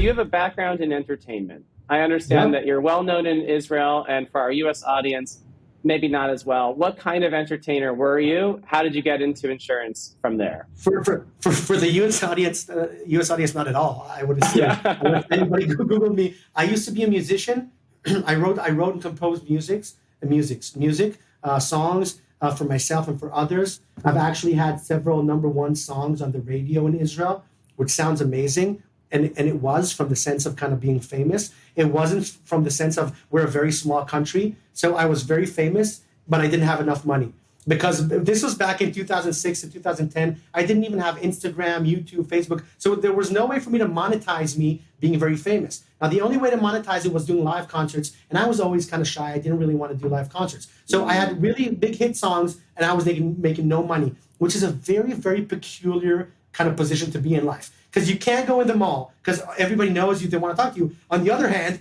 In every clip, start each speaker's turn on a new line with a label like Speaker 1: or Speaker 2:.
Speaker 1: you have a background in entertainment. I understand that you're well known in Israel, and for our US audience, maybe not as well. What kind of entertainer were you? How did you get into insurance from there?
Speaker 2: For the US audience, not at all. I would assume. If anybody Google me, I used to be a musician. I wrote and composed music, songs for myself and for others. I've actually had several #1 songs on the radio in Israel, which sounds amazing. And it was from the sense of kind of being famous. It wasn't from the sense of we're a very small country. So I was very famous, but I didn't have enough money. Because this was back in 2006 to 2010. I didn't even have Instagram, YouTube, Facebook. So there was no way for me to monetize me being very famous. Now, the only way to monetize it was doing live concerts. And I was always kind of shy. I didn't really want to do live concerts. So I had really big hit songs and I was making no money, which is a very, very peculiar kind of position to be in life. Because you can't go in the mall because everybody knows you, they want to talk to you. On the other hand,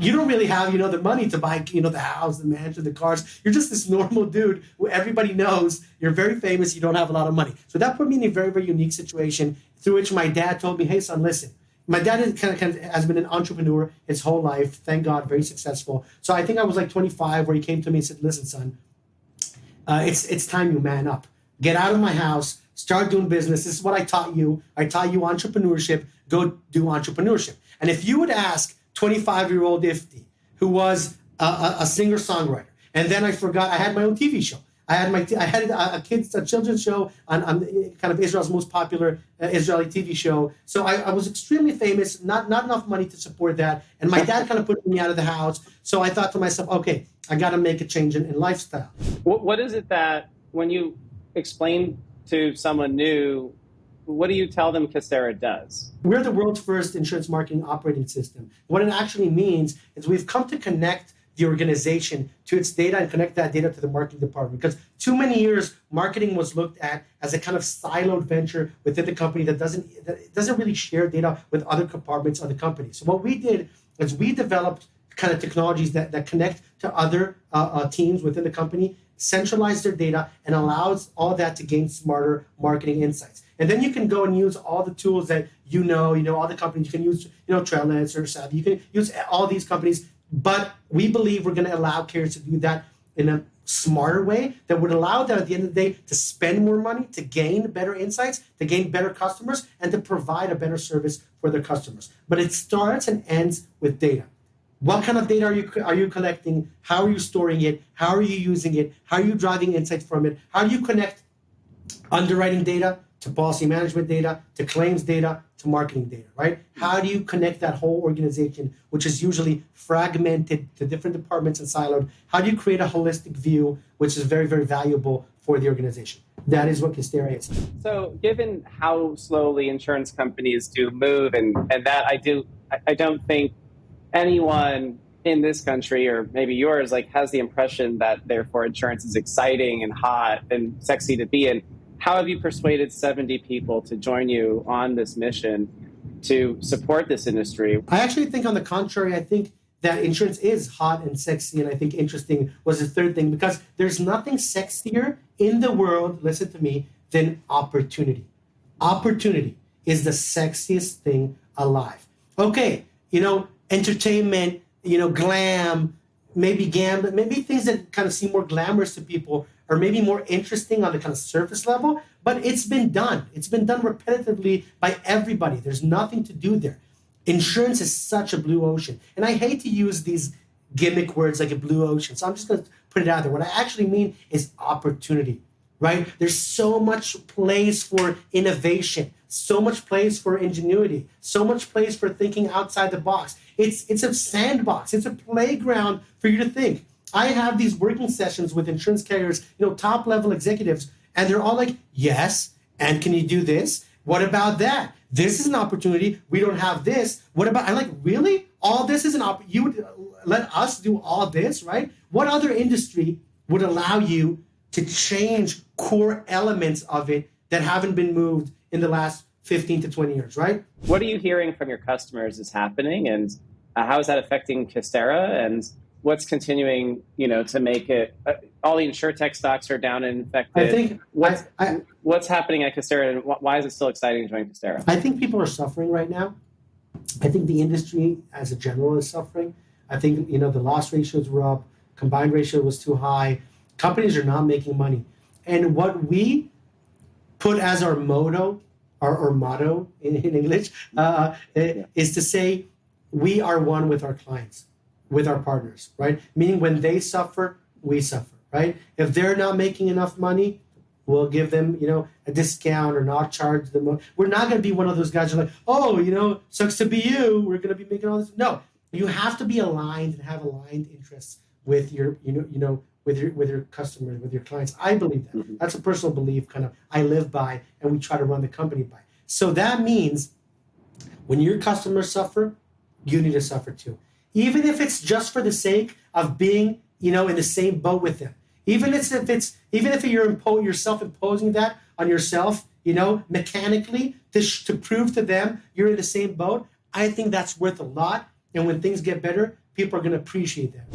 Speaker 2: you don't really have, the money to buy, the house, the mansion, the cars. You're just this normal dude who everybody knows. You're very famous. You don't have a lot of money. So that put me in a very, very unique situation through which my dad told me, hey, son, listen. My dad has been an entrepreneur his whole life. Thank God, very successful. So I think I was like 25 where he came to me and said, listen, son, it's time you man up. Get out of my house. Start doing business. This is what I taught you. I taught you entrepreneurship. Go do entrepreneurship. And if you would ask 25-year-old Ifty, who was a singer-songwriter, and then I forgot I had my own TV show. I had a children's show on kind of Israel's most popular Israeli TV show. So I was extremely famous. Not enough money to support that, and my dad kind of put me out of the house. So I thought to myself, okay, I got to make a change in lifestyle.
Speaker 1: What is it that when you explain to someone new, what do you tell them Kissterra does?
Speaker 2: We're the world's first insurance marketing operating system. What it actually means is we've come to connect the organization to its data and connect that data to the marketing department. Because too many years, marketing was looked at as a kind of siloed venture within the company that doesn't really share data with other compartments of the company. So what we did is we developed kind of technologies that connect to other teams within the company, centralize their data, and allows all that to gain smarter marketing insights. And then you can go and use all the tools that all the companies. You can use, Trellnet or Savvy. You can use all these companies. But we believe we're going to allow carriers to do that in a smarter way that would allow them at the end of the day to spend more money, to gain better insights, to gain better customers, and to provide a better service for their customers. But it starts and ends with data. What kind of data are you collecting? How are you storing it? How are you using it? How are you driving insights from it? How do you connect underwriting data to policy management data, to claims data, to marketing data, right? How do you connect that whole organization, which is usually fragmented to different departments and siloed? How do you create a holistic view, which is very, very valuable for the organization? That is what Kissterra is.
Speaker 1: So given how slowly insurance companies do move, and that I don't think anyone in this country, or maybe yours, has the impression that therefore insurance is exciting and hot and sexy to be in. How have you persuaded 70 people to join you on this mission to support this industry?
Speaker 2: I actually think on the contrary, I think that insurance is hot and sexy, and I think interesting was the third thing, because there's nothing sexier in the world, listen to me, than opportunity. Opportunity is the sexiest thing alive. Okay, entertainment, glam, maybe gambling, maybe things that kind of seem more glamorous to people or maybe more interesting on the kind of surface level, but it's been done. It's been done repetitively by everybody. There's nothing to do there. Insurance is such a blue ocean. And I hate to use these gimmick words like a blue ocean, so I'm just going to put it out there. What I actually mean is opportunity, right? There's so much place for innovation, so much place for ingenuity, so much place for thinking outside the box. It's a sandbox. It's a playground for you to think. I have these working sessions with insurance carriers, top level executives, and they're all like, yes, and can you do this? What about that? This is an opportunity. We don't have this. What about, I'm like, really? All this is an opportunity? You would let us do all this, right? What other industry would allow you to change core elements of it that haven't been moved in the last 15 to 20 years, right?
Speaker 1: What are you hearing from your customers is happening, and how is that affecting Kissterra, and what's continuing, to make it? All the insurtech stocks are down and infected.
Speaker 2: I think
Speaker 1: what's happening at Kissterra, and why is it still exciting to join Kissterra?
Speaker 2: I think people are suffering right now. I think the industry as a general is suffering. I think, the loss ratios were up, combined ratio was too high. Companies are not making money. And what we put as our motto, our motto in English, is to say we are one with our clients, with our partners, right? Meaning when they suffer, we suffer, right? If they're not making enough money, we'll give them, a discount or not charge them. We're not going to be one of those guys who are like, oh, sucks to be you. We're going to be making all this. No, you have to be aligned and have aligned interests with your, with your customers, with your clients. I believe that.
Speaker 1: Mm-hmm.
Speaker 2: That's a personal belief kind of I live by and we try to run the company by. So that means when your customers suffer, you need to suffer too. Even if it's just for the sake of being, in the same boat with them. Even if you're self-imposing that on yourself, mechanically to prove to them you're in the same boat, I think that's worth a lot. And when things get better, people are going to appreciate that.